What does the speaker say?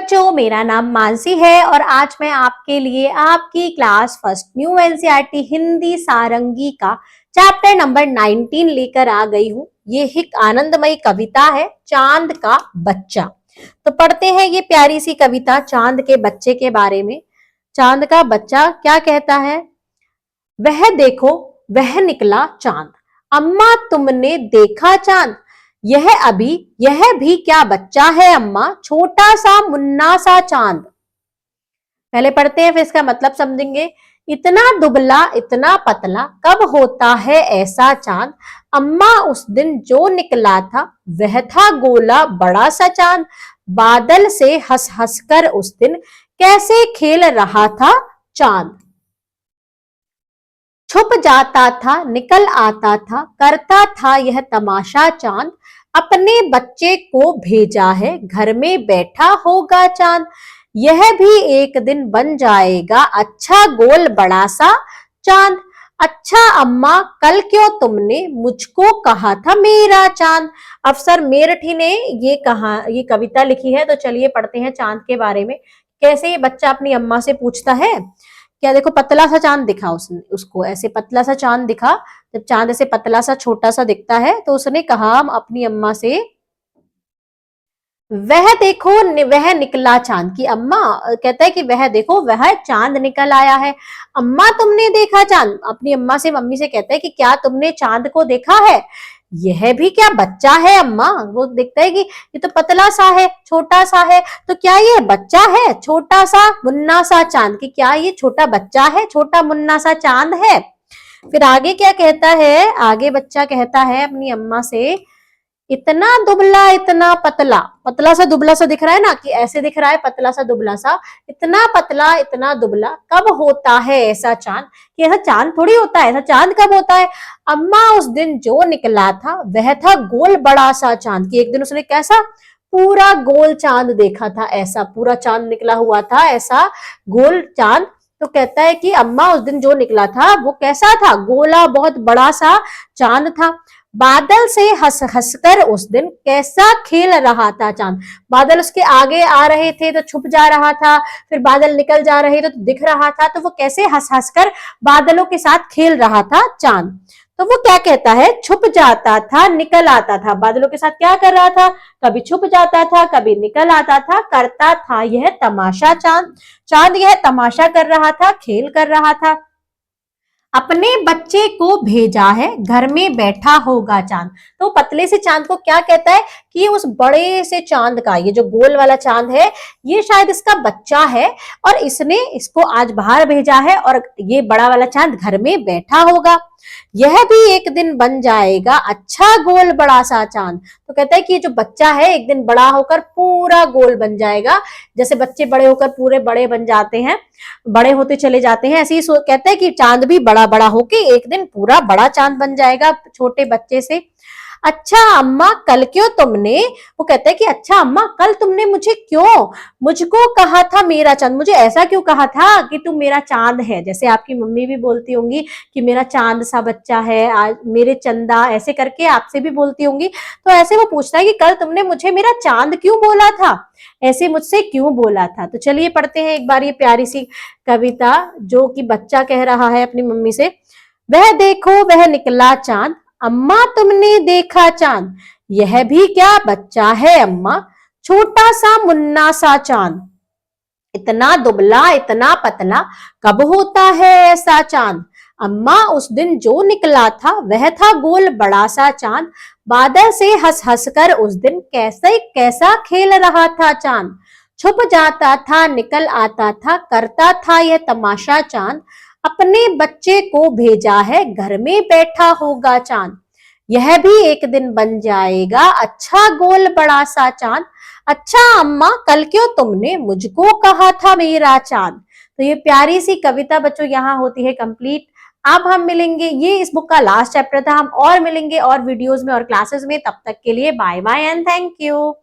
बच्चों, मेरा नाम मानसी है और आज मैं आपके लिए आपकी class first new NCERT Hindi Sarangi का चैप्टर नंबर 19 लेकर आ गई हूँ। ये एक आनंदमयी कविता है, चांद का बच्चा। तो पढ़ते हैं ये प्यारी सी कविता चांद के बच्चे के बारे में। चांद का बच्चा क्या कहता है? वह देखो, वह निकला चांद, अम्मा तुमने देखा चांद, यह भी क्या बच्चा है अम्मा, छोटा सा मुन्ना सा चांद। पहले पढ़ते हैं फिर इसका मतलब समझेंगे। इतना दुबला इतना पतला कब होता है ऐसा चांद, अम्मा उस दिन जो निकला था वह था गोला बड़ा सा चांद, बादल से हंस हंस कर उस दिन कैसे खेल रहा था चांद। छुप जाता था निकल आता था करता था यह तमाशा चांद, अपने बच्चे को भेजा है घर में बैठा होगा चांद, यह भी एक दिन बन जाएगा अच्छा गोल बड़ा सा चांद। अच्छा अम्मा कल क्यों तुमने मुझको कहा था मेरा चांद। अफसर मेरठी ने ये कविता लिखी है। तो चलिए पढ़ते हैं चांद के बारे में। कैसे ये बच्चा अपनी अम्मा से पूछता है। क्या देखो, पतला सा चांद दिखा उसको ऐसे पतला सा चांद दिखा। जब चांद ऐसे पतला सा छोटा सा दिखता है तो उसने कहा अपनी अम्मा से, वह देखो वह निकला चांद, की अम्मा कहता है कि वह देखो वह चांद निकल आया है। अम्मा तुमने देखा चांद, अपनी अम्मा से मम्मी से कहता है कि क्या तुमने चांद को देखा है। यह भी क्या बच्चा है अम्मा। वो देखता है कि ये तो पतला सा है छोटा सा है, तो क्या ये बच्चा है छोटा सा मुन्ना सा चांद, की क्या ये छोटा बच्चा है छोटा मुन्ना सा चांद है। फिर आगे क्या कहता है, आगे बच्चा कहता है अपनी अम्मा से, इतना दुबला इतना पतला, पतला सा दुबला सा दिख रहा है ना, कि ऐसे दिख रहा है पतला सा दुबला सा, इतना पतला इतना दुबला कब होता है ऐसा चांद, कि ऐसा चांद थोड़ी होता है, ऐसा चांद कब होता है। अम्मा उस दिन जो निकला था वह था गोल बड़ा सा चांद, कि एक दिन उसने कैसा पूरा गोल चांद देखा था, ऐसा पूरा चांद निकला हुआ था ऐसा गोल चांद। तो कहता है कि अम्मा उस दिन जो निकला था वो कैसा था, गोला बहुत बड़ा सा चांद था, बादल से हंस हंस कर उस दिन कैसा खेल रहा था चांद। बादल उसके आगे आ रहे थे तो छुप जा रहा था, फिर बादल निकल जा रहे थे तो दिख रहा था, तो वो कैसे हंस हंस कर बादलों के साथ खेल रहा था चांद। तो वो क्या कहता है, छुप जाता था निकल आता था, बादलों के साथ क्या कर रहा था, कभी छुप जाता था कभी निकल आता था, करता था यह तमाशा चांद, चांद यह तमाशा कर रहा था खेल कर रहा था। अपने बच्चे को भेजा है घर में बैठा होगा चांद। तो पतले से चांद को क्या कहता है कि उस बड़े से चांद का, ये जो गोल वाला चांद है ये शायद इसका बच्चा है और इसने इसको आज बाहर भेजा है और ये बड़ा वाला चांद घर में बैठा होगा, यह भी एक दिन बन जाएगा अच्छा गोल बड़ा सा चांद। तो कहता है कि ये जो बच्चा है एक दिन बड़ा होकर पूरा गोल बन जाएगा, जैसे बच्चे बड़े होकर पूरे बड़े बन जाते हैं, बड़े होते चले जाते हैं, ऐसे ही कहते हैं कि चांद भी बड़ा बड़ा होके एक दिन पूरा बड़ा चांद बन जाएगा छोटे बच्चे से। अच्छा अम्मा कल क्यों तुमने, वो कहता है कि अच्छा अम्मा कल तुमने मुझको कहा था मेरा चांद, मुझे ऐसा क्यों कहा था कि तुम मेरा चांद है। जैसे आपकी मम्मी भी बोलती होंगी कि मेरा चांद सा बच्चा है, आज मेरे चंदा, ऐसे करके आपसे भी बोलती होंगी। तो ऐसे वो पूछता है कि कल तुमने मुझे मेरा चांद क्यों बोला था, ऐसे मुझसे क्यों बोला था। तो चलिए पढ़ते हैं एक बार ये प्यारी सी कविता जो कि बच्चा कह रहा है अपनी मम्मी से। वह देखो वह निकला चांद, अम्मा तुमने देखा चांद, यह भी क्या बच्चा है अम्मा, छोटा सा मुन्ना सा चांद। इतना दुबला इतना पतला कब होता है ऐसा चांद, अम्मा उस दिन जो निकला था वह था गोल बड़ा सा चांद, बादल से हंस हंस कर उस दिन कैसा खेल रहा था चांद। छुप जाता था निकल आता था करता था यह तमाशा चांद, अपने बच्चे को भेजा है घर में बैठा होगा चांद, यह भी एक दिन बन जाएगा अच्छा गोल बड़ा सा चांद। अच्छा अम्मा कल क्यों तुमने मुझको कहा था मेरा चांद। तो ये प्यारी सी कविता बच्चों यहाँ होती है कंप्लीट। अब हम मिलेंगे, ये इस बुक का लास्ट चैप्टर था, हम और मिलेंगे और वीडियोस में और क्लासेस में। तब तक के लिए bye bye and thank you.